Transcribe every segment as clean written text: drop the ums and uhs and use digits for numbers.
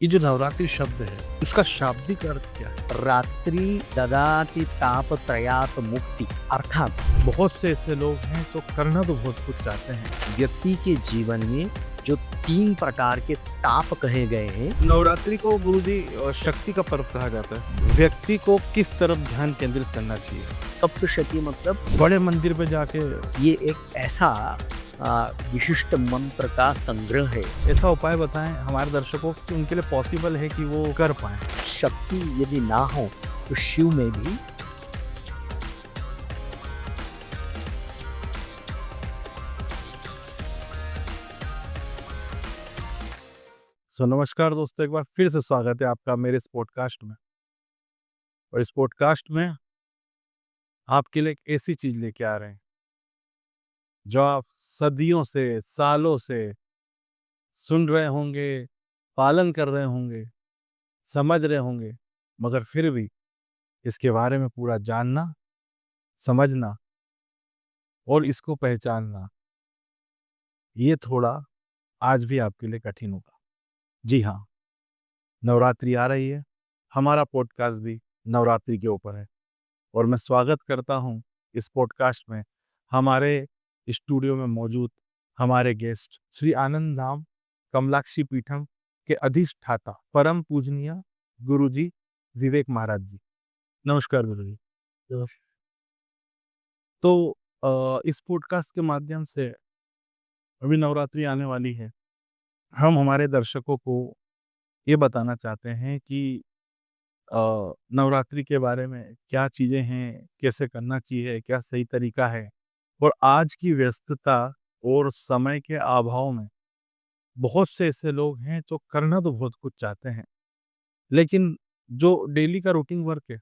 ये जो नवरात्रि शब्द है, इसका शाब्दिक अर्थ क्या है? रात्रि ददाति तापत्रयात् मुक्ति अर्थात बहुत से ऐसे लोग हैं तो करना तो बहुत कुछ चाहते हैं। व्यक्ति के जीवन में जो 3 प्रकार के ताप कहे गए हैं। नवरात्रि को गुरुजी शक्ति का पर्व कहा जाता है। व्यक्ति को किस तरफ ध्यान केंद्रित करना चाहिए? सप्तशती मतलब बड़े मंदिर पे जाके ये एक ऐसा विशिष्ट मंत्र का संग्रह है। ऐसा उपाय बताएं हमारे दर्शकों को कि उनके लिए पॉसिबल है कि वो कर पाए। शक्ति यदि ना हो तो शिव में भी नमस्कार दोस्तों, एक बार फिर से स्वागत है आपका मेरे इस पॉडकास्ट में। और इस पॉडकास्ट में आपके लिए एक ऐसी चीज लेके आ रहे हैं जो आप सदियों से, सालों से सुन रहे होंगे, पालन कर रहे होंगे, समझ रहे होंगे, मगर फिर भी इसके बारे में पूरा जानना, समझना और इसको पहचानना, ये थोड़ा आज भी आपके लिए कठिन होगा। जी हाँ, नवरात्रि आ रही है। हमारा पॉडकास्ट भी नवरात्रि के ऊपर है और मैं स्वागत करता हूँ इस पॉडकास्ट में हमारे स्टूडियो में मौजूद हमारे गेस्ट श्री आनंद धाम कमलाक्षी पीठम के अधिष्ठाता परम पूजनीय गुरुजी विवेक महाराज जी। नमस्कार गुरुजी। तो इस पॉडकास्ट के माध्यम से अभी नवरात्रि आने वाली है। हम हमारे दर्शकों को ये बताना चाहते हैं कि नवरात्रि के बारे में क्या चीज़ें हैं, कैसे करना चाहिए, क्या सही तरीका है। और आज की व्यस्तता और समय के अभाव में बहुत से ऐसे लोग हैं जो करना तो बहुत कुछ चाहते हैं, लेकिन जो डेली का रूटीन वर्क है,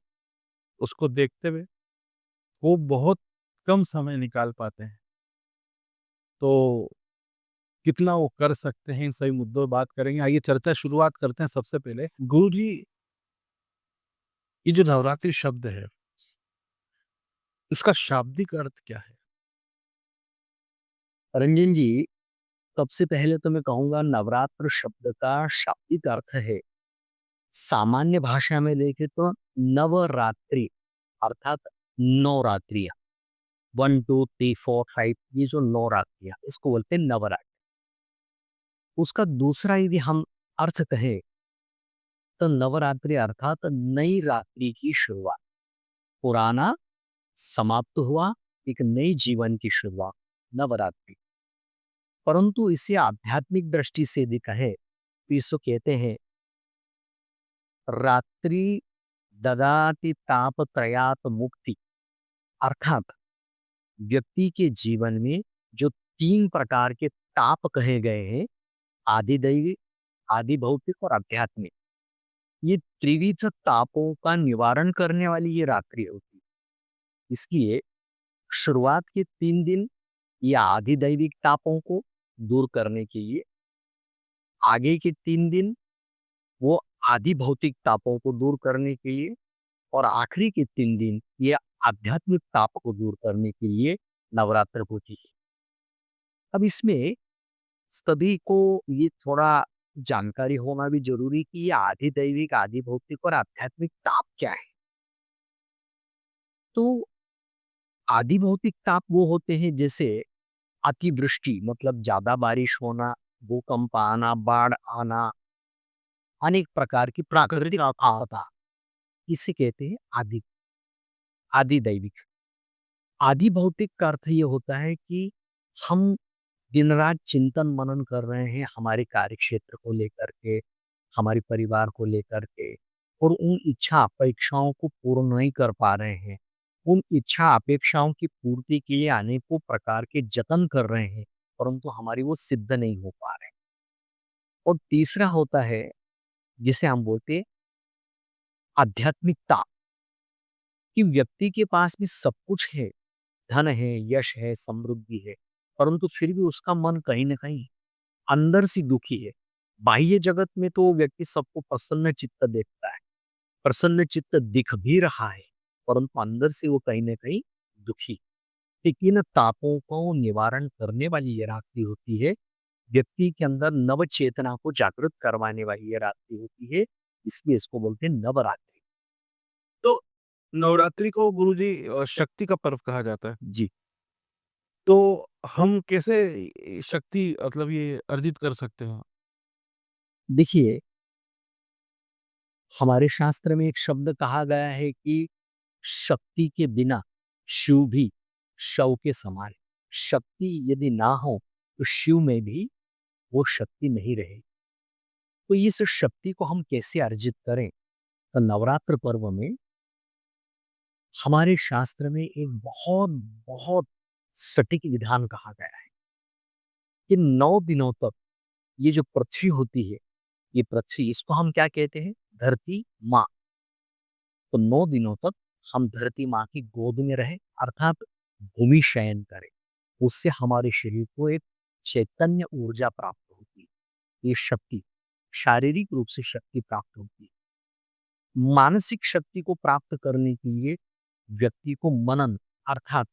उसको देखते हुए वो बहुत कम समय निकाल पाते हैं। तो कितना वो कर सकते हैं, इन सभी मुद्दों पे बात करेंगे। आइए चर्चा शुरुआत करते हैं। सबसे पहले गुरुजी, ये जो नवरात्रि शब्द है, इसका शाब्दिक अर्थ क्या है? रंजन जी, सबसे पहले तो मैं कहूँगा नवरात्र शब्द का शाब्दिक अर्थ है, सामान्य भाषा में देखें तो नवरात्रि अर्थात 9 रात्रियाँ। 1, 2, 3, 4, 5 ये जो 9 रात्रियाँ इसको बोलते हैं नवरात्रि। उसका दूसरा यदि हम अर्थ कहें तो नवरात्रि अर्थात नई रात्रि की शुरुआत। पुराना समाप्त हुआ, एक नई जीवन की शुरुआत, नवरात्रि। परंतु इसे आध्यात्मिक दृष्टि से यदि कहें तो इसको कहते हैं रात्रि ददाति तापत्रयात् मुक्ति अर्थात व्यक्ति के जीवन में जो 3 प्रकार के ताप कहे गए हैं, आदि दैविक, आदि भौतिक और आध्यात्मिक, ये त्रिविध तापों का निवारण करने वाली ये रात्रि होती है। इसलिए शुरुआत के 3 दिन या आदि दैविक तापों को दूर करने के लिए, आगे के 3 दिन वो आदि भौतिक तापों को दूर करने के लिए और आखिरी के 3 दिन ये आध्यात्मिक ताप को दूर करने के लिए नवरात्र होती है। अब इसमें सभी को ये थोड़ा जानकारी होना भी जरूरी कि ये आदि दैविक, आदि भौतिक और आध्यात्मिक ताप क्या है। तो आदि भौतिक ताप वो होते हैं जैसे अतिवृष्टि मतलब ज्यादा बारिश होना, भूकंप आना, बाढ़ आना, अनेक प्रकार की प्राकृतिक आपदा, इसे कहते हैं आदि आदि दैविक। आदि भौतिक का अर्थ ये होता है कि हम दिन रात चिंतन मनन कर रहे हैं हमारे कार्य क्षेत्र को लेकर के, हमारे परिवार को लेकर के, और उन इच्छा अपेक्षाओं को पूर्ण नहीं कर पा रहे हैं। उन इच्छा अपेक्षाओं की पूर्ति के लिए अनेकों प्रकार के जतन कर रहे हैं, परंतु हमारी वो सिद्ध नहीं हो पा रहे। और तीसरा होता है जिसे हम बोलते हैं आध्यात्मिकता, कि व्यक्ति के पास भी सब कुछ है, धन है, यश है, समृद्धि है, परंतु फिर भी उसका मन कहीं न कहीं अंदर से दुखी है। बाह्य जगत में तो वो व्यक्ति सबको प्रसन्न चित्त देखता है, प्रसन्न चित्त दिख भी रहा है, परंतु अंदर से वो कहीं न कहीं दुखी। लेकिन तापों को निवारण करने वाली ये रात्रि होती है, व्यक्ति के अंदर नव चेतना को जागृत करवाने वाली ये रात्रि होती है, इसलिए इसको बोलते हैं नवरात्रि। तो नवरात्रि को गुरुजी शक्ति का पर्व कहा जाता है। जी, तो हम कैसे शक्ति मतलब ये अर्जित कर सकते हैं? देखिए, हमारे शास्त्र में एक शब्द कहा गया है कि शक्ति के बिना शिव भी शव के समान है। शक्ति यदि ना हो तो शिव में भी वो शक्ति नहीं रहेगी। तो इस शक्ति को हम कैसे अर्जित करें? तो नवरात्र पर्व में हमारे शास्त्र में एक बहुत बहुत सटीक विधान कहा गया है कि 9 दिनों तक ये जो पृथ्वी होती है, ये पृथ्वी इसको हम क्या कहते हैं? धरती माँ। तो 9 दिनों तक हम धरती माँ की गोद में रहें, अर्थात भूमि शयन करें। उससे हमारे शरीर को एक चैतन्य ऊर्जा प्राप्त होती है। ये शक्ति शारीरिक रूप से शक्ति प्राप्त होती है। मानसिक शक्ति को प्राप्त करने के लिए व्यक्ति को मनन, अर्थात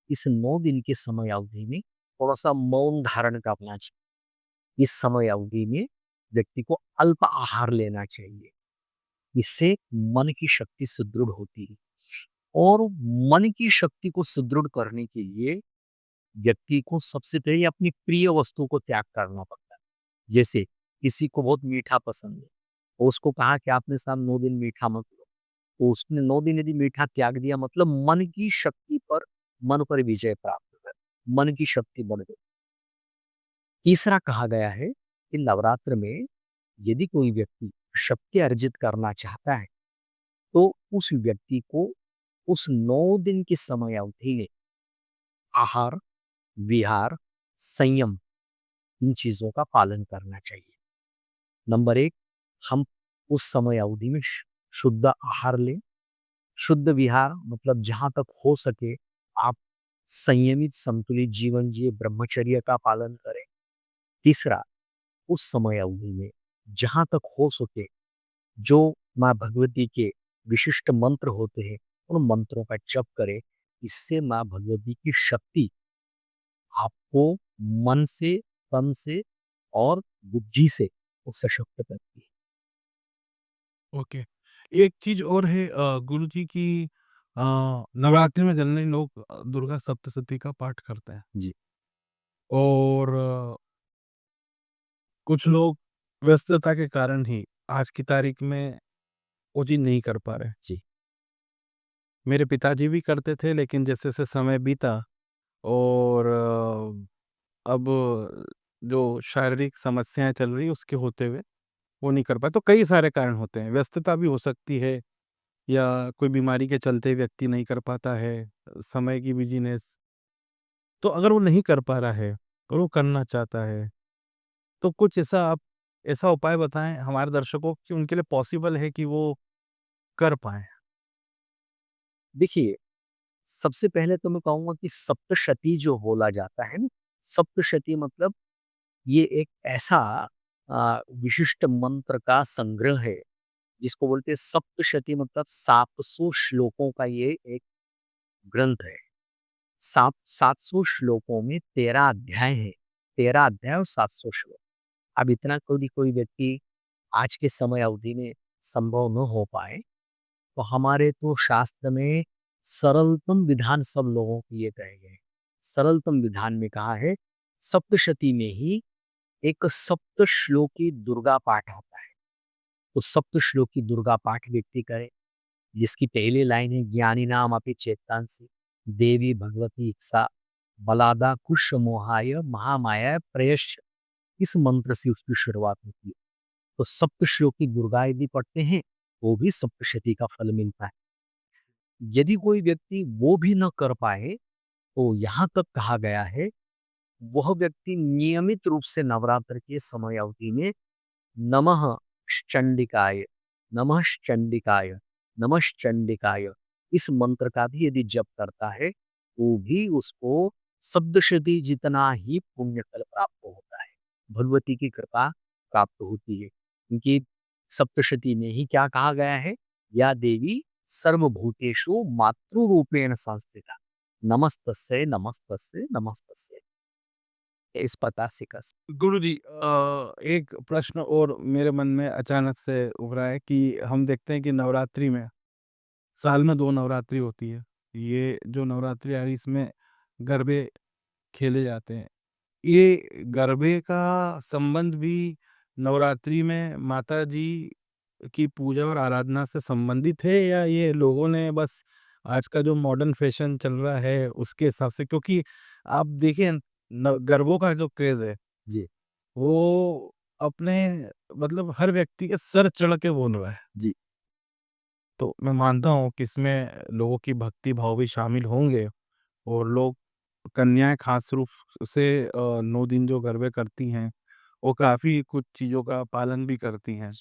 इस 9 दिन के समय अवधि में थोड़ा सा मौन धारण करना चाहिए। इस समय अवधि में व्यक्ति को अल्प आहार लेना चाहिए। इससे मन की शक्ति सुदृढ़ होती है। और मन की शक्ति को सुदृढ़ करने के लिए व्यक्ति को सबसे पहले अपनी प्रिय वस्तु को त्याग करना पड़ता है। जैसे किसी को बहुत मीठा पसंद है, तो उसको कहा कि आपने साहब 9 दिन मीठा मत लो, तो उसने 9 दिन यदि मीठा त्याग दिया, मतलब मन की शक्ति पर मन पर विजय प्राप्त कर, मन की शक्ति बढ़ गई। तीसरा कहा गया है कि नवरात्र में यदि कोई व्यक्ति शक्ति अर्जित करना चाहता है, तो उस व्यक्ति को उस 9 दिन की समय अवधि में आहार, विहार, संयम, इन चीजों का पालन करना चाहिए। नंबर 1, हम उस समय अवधि में शुद्ध आहार लें। शुद्ध विहार मतलब जहाँ तक हो सके आप संयमित संतुलित जीवन जिए, ब्रह्मचर्य का पालन करें। तीसरा, उस समय अवधि में जहाँ तक हो सके जो माँ भगवती के विशिष्ट मंत्र होते हैं, उन मंत्रों का जप करें। इससे माँ भगवती की शक्ति आपको मन से, तन से और बुद्धि से वो सशक्त करती है। ओके। एक चीज़ और है गुरुजी की अ, नवरात्रि में जनरली लोग दुर्गा सप्तशती का पाठ करते हैं जी, और कुछ लोग व्यस्तता के कारण ही आज की तारीख में वो चीज़ नहीं कर पा रहे। जी, मेरे पिताजी भी करते थे लेकिन जैसे-जैसे समय बीता और अब जो शारीरिक समस्याएँ चल रही हैं उसके होते हुए वो नहीं कर पाए। तो कई सारे कारण होते हैं, व्यस्तता भी हो सकती है या कोई बीमारी के चलते व्यक्ति नहीं कर पाता है, समय की बिज़ीनेस। तो अगर वो नहीं कर पा रहा है और वो करना चाहता है, तो कुछ ऐसा उपाय बताएँ हमारे दर्शकों को कि उनके लिए पॉसिबल है कि वो कर पाएँ? देखिए, सबसे पहले तो मैं कहूँगा कि सप्तशती जो बोला जाता है ना, सप्तशती मतलब ये एक ऐसा विशिष्ट मंत्र का संग्रह है, जिसको बोलते हैं सप्तशती, मतलब 700 श्लोकों का ये एक ग्रंथ है। 700 श्लोकों में 13 अध्याय हैं। 13 अध्याय और 700 श्लोक। अब इतना कोई कोई व्यक्ति आज के समय अवधि में संभव न हो पाए, तो हमारे तो शास्त्र में सरलतम विधान सब लोगों के लिए कहे गए हैं। सरलतम विधान में कहा है, सप्तशती में ही एक सप्त श्लोकी दुर्गा पाठ आता है। तो सप्त श्लोकी दुर्गा पाठ व्यक्ति करे, जिसकी पहली लाइन है, ज्ञानी नाम अपि चेतांसी देवी भगवती सा बलादा कुश मोहाय महामाया प्रयश्च। इस मंत्र से उसकी शुरुआत होती है। तो सप्त श्लोकी दुर्गा यदि पढ़ते हैं, वो भी सप्तशती का फल मिलता है। यदि कोई व्यक्ति वो भी न कर पाए, तो यहाँ तक कहा गया है, वह व्यक्ति नियमित रूप से नवरात्र के समय अवधि में नमः चंडिकाय, नमः चंडिकाय, नमः चंडिकाय, इस मंत्र का भी यदि जप करता है, तो भी उसको सप्तशती जितना ही पुण्य फल प्राप्त होता है। भगवती की कृपा प्राप्त होती है, क्योंकि सप्तशती में ही क्या कहा गया है, या देवी सर्वभूतेषु मातृरूपेण संस्थिता, नमस्तस्यै नमस्तस्यै नमस्तस्यै। इस प्रकार से कर सकते। गुरुजी, एक प्रश्न और मेरे मन में अचानक से उभरा है कि हम देखते हैं कि नवरात्रि में साल में 2 नवरात्रि होती है। ये जो नवरात्रि आ रही इसमें गरबे खेले जाते हैं। ये गरबे का संबंध भी नवरात्रि में माताजी की पूजा और आराधना से संबंधित है, या ये लोगों ने बस आज का जो मॉडर्न फैशन चल रहा है उसके हिसाब से, क्योंकि आप देखिए गरबों का जो क्रेज है जी, वो अपने मतलब हर व्यक्ति के सर चढ़ के बोल रहा है। जी, तो मैं मानता हूँ कि इसमें लोगों की भक्ति भाव भी शामिल होंगे, और लोग कन्याएं खास रूप से 9 दिन जो गरबे करती हैं वो काफी कुछ चीजों का पालन भी करती हैं।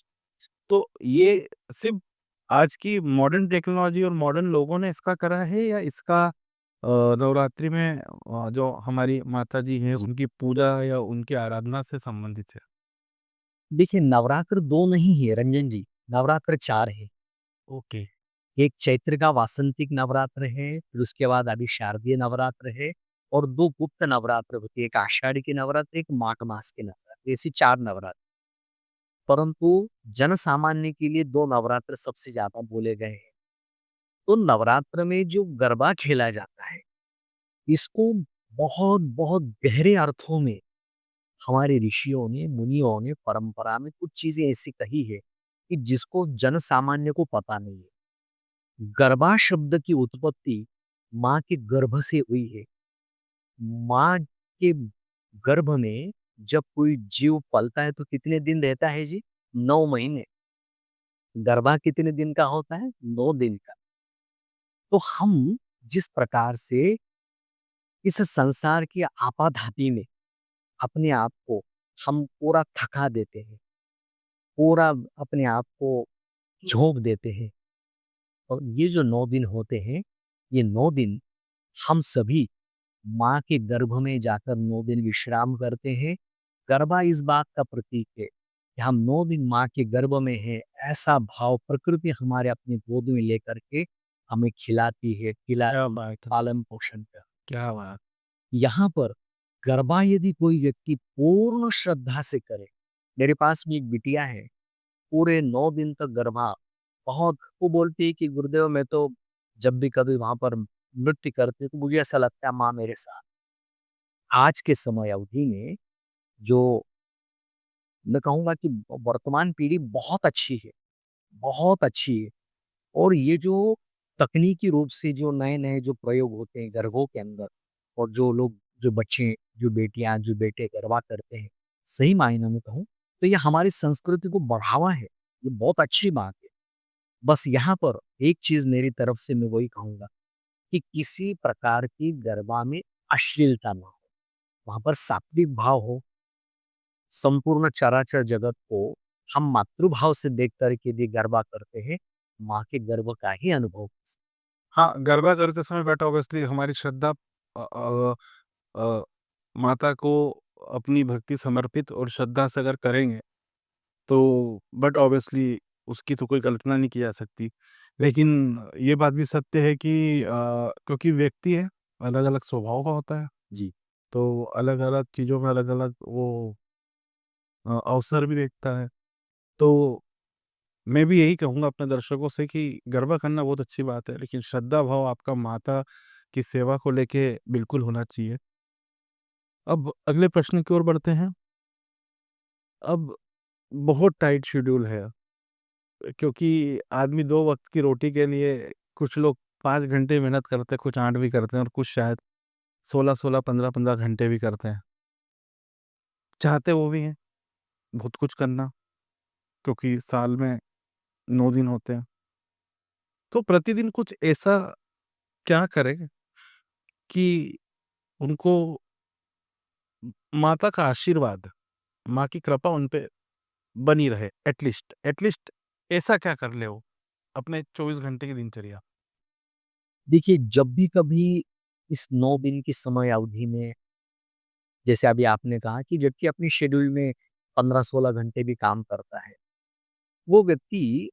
तो ये सिर्फ आज की मॉडर्न टेक्नोलॉजी और मॉडर्न लोगों ने इसका करा है, या इसका नवरात्रि में जो हमारी माता जी हैं जी। उनकी पूजा या उनकी आराधना से संबंधित है? देखिए नवरात्र 2 नहीं है रंजन जी, नवरात्र 4 है। ओके। एक चैत्र का वासंतिक नवरात्र है, फिर उसके बाद अभी शारदीय नवरात्र है और 2 गुप्त नवरात्र होती है। एक आषाढ़ की नवरात्र, एक माघ मास की नवरात्र, ऐसी 4 नवरात्र। परंतु जन सामान्य के लिए 2 नवरात्र सबसे ज़्यादा बोले गए हैं। तो नवरात्र में जो गरबा खेला जाता है, इसको बहुत-बहुत गहरे अर्थों में हमारे ऋषियों ने, मुनियों ने परंपरा में कुछ चीज़ें ऐसी कही है, कि जिसको जन सामान्य को पता नहीं है। गरबा शब्द की उत्पत्ति माँ के गर्भ से हुई है। माँ के गर्भ में जब कोई जीव पलता है तो कितने दिन रहता है जी? 9 महीने। गरबा कितने दिन का होता है? 9 दिन का। तो हम जिस प्रकार से इस संसार की आपाधापी में अपने आप को हम पूरा थका देते हैं, पूरा अपने आप को झोंक देते हैं और ये जो 9 दिन होते हैं, ये 9 दिन हम सभी माँ के गर्भ में जाकर 9 दिन विश्राम करते हैं। गरबा इस बात का प्रतीक है कि हम 9 दिन माँ के गर्भ में हैं, ऐसा भाव प्रकृति हमारे अपनी गोद में लेकर के हमें खिलाती है, क्या पिलाती है, बात है! पालन-पोषण कर। क्या बात! यहाँ पर गरबा यदि कोई व्यक्ति पूर्ण श्रद्धा से करे, मेरे पास भी एक बिटिया है, पूरे 9 दिन तक गरबा बहुत वो बोलती है कि गुरुदेव मैं तो जब भी कभी वहाँ पर नृत्य करती हूँ, तो मुझे ऐसा लगता है माँ मेरे साथ। आज के समय अवधि में जो मैं कहूँगा कि वर्तमान पीढ़ी बहुत अच्छी है, बहुत अच्छी है और ये जो तकनीकी रूप से जो नए-नए जो प्रयोग होते हैं गरबों के अंदर और जो लोग, जो बच्चे, जो बेटियाँ, जो बेटे गरबा करते हैं, सही मायने में कहूँ तो ये हमारी संस्कृति को बढ़ावा है, ये बहुत अच्छी बात है। बस यहाँ पर एक चीज़ मेरी तरफ से मैं वही कहूँगा कि किसी प्रकार की गरबा में अश्लीलता ना हो, वहाँ पर सात्विक भाव हो, संपूर्ण चराचर जगत को हम मातृभाव से देख कर के यदि गरबा करते हैं, माँ के गर्भ का ही अनुभव कर सकते हाँ, गरबा करते समय बट ऑब्वियसली हमारी श्रद्धा अ अ अ, माता को अपनी भक्ति समर्पित और श्रद्धा से अगर करेंगे, तो बट ऑब्वियसली उसकी तो कोई कल्पना नहीं की जा सकती। लेकिन ये बात भी सत्य है कि क्योंकि व्यक्ति है, अलग-अलग स्वभाव का होता है, हैं। जी, तो अलग-अलग चीज़ों में अलग-अलग वो अवसर भी देखता है। तो मैं भी यही कहूँगा अपने दर्शकों से कि गरबा करना बहुत अच्छी बात है, लेकिन श्रद्धा भाव आपका माता की सेवा को लेके बिल्कुल होना चाहिए। अब अगले प्रश्न की ओर बढ़ते हैं। अब बहुत टाइट शेड्यूल है, क्योंकि आदमी 2 वक़्त की रोटी के लिए कुछ लोग 5 घंटे मेहनत करते हैं, कुछ 8 भी करते हैं और कुछ शायद 16-16, 15-15 घंटे भी करते हैं। चाहते वो भी हैं बहुत कुछ करना, क्योंकि साल में 9 दिन होते हैं। तो प्रतिदिन कुछ ऐसा क्या करें कि उनको माता का आशीर्वाद, माँ की कृपा उन पे बनी रहे, एटलीस्ट ऐसा क्या कर ले वो, अपने 24 घंटे की दिनचर्या? देखिए जब भी कभी इस 9 दिन की समय अवधि में जैसे अभी आपने कहा कि व्यक्ति अपनी शेड्यूल में 15-16 घंटे भी काम करता है। वो व्यक्ति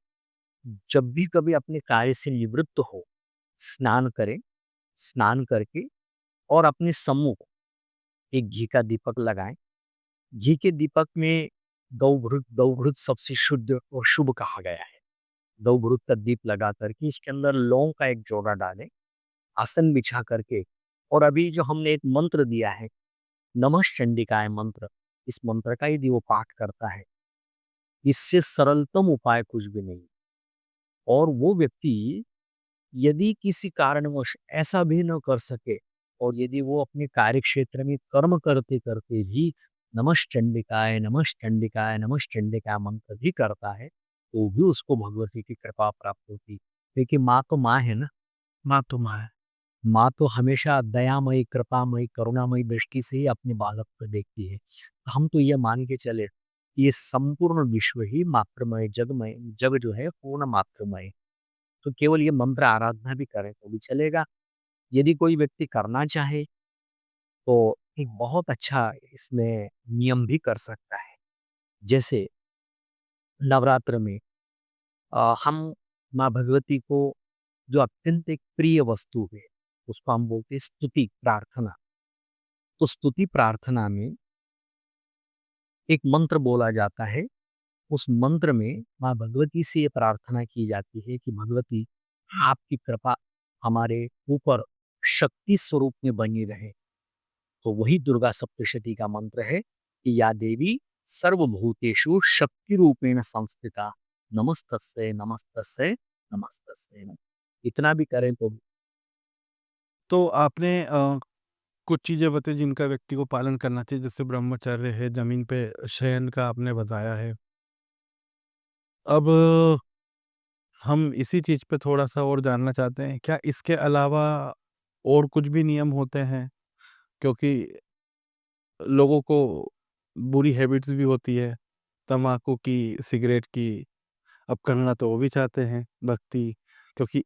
जब भी कभी अपने कार्य से निवृत्त हो, स्नान करे, स्नान करके और अपने सम्मुख एक घी का दीपक लगाएँ। घी के दीपक में गौ घृत सबसे शुद्ध और शुभ कहा गया है। गौ घृत का दीप लगा कर के इसके अंदर लौंग का एक जोड़ा डालें, आसन बिछा करके और अभी जो हमने एक मंत्र दिया है, नमः चंडिकाय मंत्र, इस मंत्र का यदि वो पाठ करता है, इससे सरलतम उपाय कुछ भी नहीं। और वो व्यक्ति यदि किसी कारणवश ऐसा भी न कर सके और यदि वो अपने कार्य क्षेत्र में कर्म करते-करते भी नमः चंडिकाय मंत्र भी करता है, तो भी उसको भगवती की कृपा प्राप्त होती। क्योंकि माँ तो माँ है ना, माँ तो माँ है। माँ तो हमेशा दयामयी, कृपामयी, करुणामयी दृष्टि से ही अपने बालक को देखती है। हम तो ये मान के चले, ये संपूर्ण विश्व ही मातृमय, जग जो है पूर्ण मातृमय है। तो केवल ये मंत्र आराधना भी करें तो भी चलेगा। यदि कोई व्यक्ति करना चाहे तो एक बहुत अच्छा इसमें नियम भी कर सकता है। जैसे नवरात्र में हम माँ भगवती को जो अत्यंत एक प्रिय वस्तु है, उसको हम बोलते हैं स्तुति प्रार्थना। तो स्तुति प्रार्थना में एक मंत्र बोला जाता है। उस मंत्र में माँ भगवती से ये प्रार्थना की जाती है कि भगवती आपकी कृपा हमारे ऊपर शक्ति स्वरूप में बनी रहे। तो वही दुर्गा सप्तशती का मंत्र है कि या देवी सर्वभूतेषु शक्ति रूपेण संस्थिता नमस्तस्यै नमस्तस्यै नमस्तस्यै। इतना भी करें तो तो आपने कुछ चीज़ें बताई जिनका व्यक्ति को पालन करना चाहिए, जैसे ब्रह्मचर्य है, ज़मीन पे शयन का आपने बताया है। अब हम इसी चीज़ पे थोड़ा-सा और जानना चाहते हैं, क्या इसके अलावा और कुछ भी नियम होते हैं? क्योंकि लोगों को बुरी हैबिट्स भी होती है, तम्बाकू की, सिगरेट की, अब करना तो वो भी चाहते हैं भक्ति, क्योंकि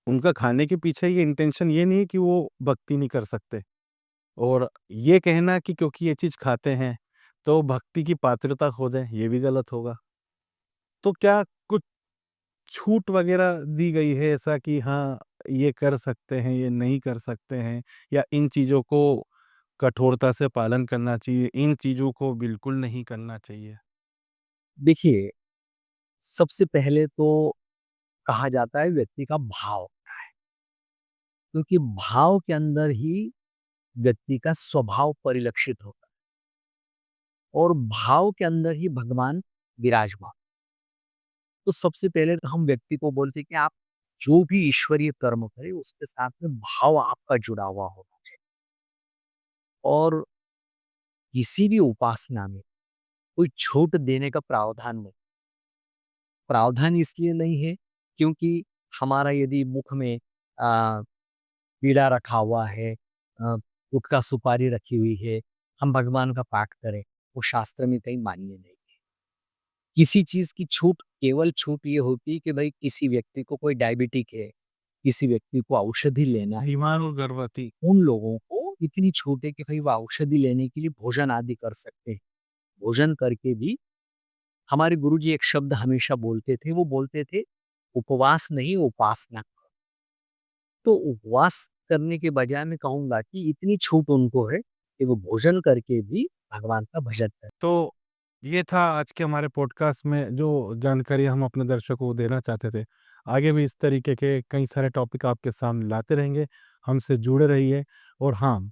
उनका खाने के पीछे ये इंटेंशन ये नहीं है कि वो भक्ति नहीं कर सकते। और ये कहना कि क्योंकि ये चीज़ खाते हैं, तो भक्ति की पात्रता खो दें, ये भी गलत होगा। तो क्या कुछ छूट वग़ैरह दी गई है ऐसा कि हाँ, ये कर सकते हैं, ये नहीं कर सकते हैं, या इन चीज़ों को कठोरता से पालन करना चाहिए, इन चीज़ों को बिल्कुल नहीं करना चाहिए? देखिए, सबसे पहले तो कहा जाता है व्यक्ति का भाव, क्योंकि भाव के अंदर ही व्यक्ति का स्वभाव परिलक्षित होता है और भाव के अंदर ही भगवान विराजमान। तो सबसे पहले तो हम व्यक्ति को बोलते हैं कि आप जो भी ईश्वरीय कर्म करें उसके साथ में भाव आपका जुड़ा हुआ होना चाहिए। और किसी भी उपासना में कोई छूट देने का प्रावधान नहीं। प्रावधान इसलिए नहीं है क्योंकि हमारा यदि मुख में पीड़ा रखा हुआ है, गुटखा सुपारी रखी हुई है, हम भगवान का पाठ करें, वो शास्त्र में कहीं मान्य नहीं है। किसी चीज़ की छूट, केवल छूट ये होती है कि भाई किसी व्यक्ति को कोई डायबिटिक है, किसी व्यक्ति को औषधि लेना है, बीमार और गर्भवती। उन लोगों को इतनी छूट है कि भाई वो औषधि लेने के लिए भोजन आदि कर सकते हैं। भोजन करके भी हमारे गुरुजी एक शब्द हमेशा बोलते थे, वो बोलते थे, उपवास नहीं उपासना। तो उपवास करने के बजाय मैं कहूँगा कि इतनी छूट उनको है कि वो भोजन करके भी भगवान का भजन करें। तो ये था आज के हमारे पॉडकास्ट में जो जानकारी हम अपने दर्शकों को देना चाहते थे। आगे भी इस तरीके के कई सारे टॉपिक आपके सामने लाते रहेंगे। हमसे जुड़े रहिए और हाँ,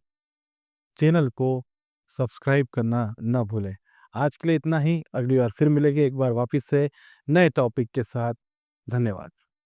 चैनल को सब्सक्राइब करना ना भूलें। आज के लिए इतना ही, अगली बार फिर मिलेंगे एक बार वापस से नए टॉपिक के साथ। धन्यवाद।